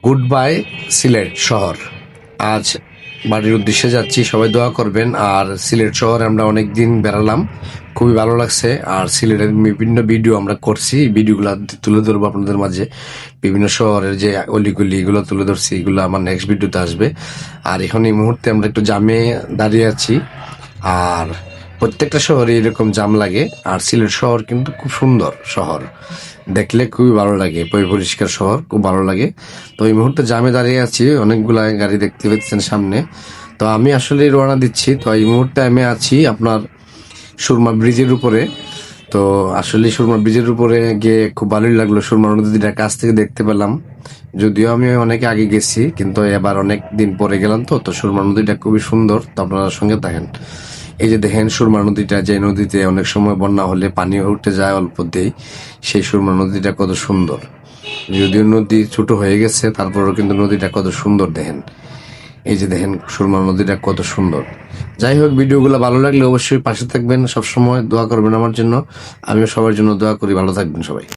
Good bye Sylhet শহর। আজ বাড়ির উদ্দেশ্যে যাচ্ছি, সবাই দোয়া করবেন। আর সিলেট শহরে আমরা অনেক দিন বেড়ালাম, খুবই ভালো লাগছে। আর সিলেটের বিভিন্ন ভিডিও আমরা করছি, ভিডিওগুলো তুলে ধরবো আপনাদের মাঝে। বিভিন্ন শহরের যে অলিগলি এগুলো তুলে ধরছি, এগুলো আমার নেক্সট ভিডিওতে আসবে। আর এখন এই মুহূর্তে আমরা একটু জামে দাঁড়িয়ে আছি। আর প্রত্যেকটা শহরে এরকম জাম লাগে। আর সিলেট শহর কিন্তু খুব সুন্দর শহর, দেখলে খুবই ভালো লাগে, পরিষ্কার শহর, খুব ভালো লাগে। তো এই মুহূর্তে জামে দাঁড়িয়ে আছি, অনেকগুলা গাড়ি দেখতে পাচ্ছেন সামনে। তো আমি আসলে রওনা দিচ্ছি। তো এই মুহূর্তে আমি আছি আপনার সুরমা ব্রিজের উপরে। তো আসলে সুরমা ব্রিজের উপরে গিয়ে খুব ভালোই লাগলো, সুরমা নদীটা কাছ থেকে দেখতে পেলাম। যদিও আমি অনেক আগে গেছি, কিন্তু এবার অনেক দিন পরে গেলাম। তো সুরমা নদীটা খুবই সুন্দর, তো আপনারা সঙ্গে দেখেন। এই যে দেখেন সুরমা নদীটা, যে নদীতে অনেক সময় বন্যা হলে পানি উঠে যায় অল্পতেই, সেই সুরমা নদীটা কত সুন্দর। যদিও নদী ছোট হয়ে গেছে, তারপরেও কিন্তু নদীটা কত সুন্দর দেখেন। এই যে দেখেন সুরমা নদীটা কত সুন্দর। যাই হোক, ভিডিওগুলো ভালো লাগলে অবশ্যই পাশে থাকবেন, সবসময় দোয়া করবেন আমার জন্য। আমিও সবার জন্য দোয়া করি, ভালো থাকবেন সবাই।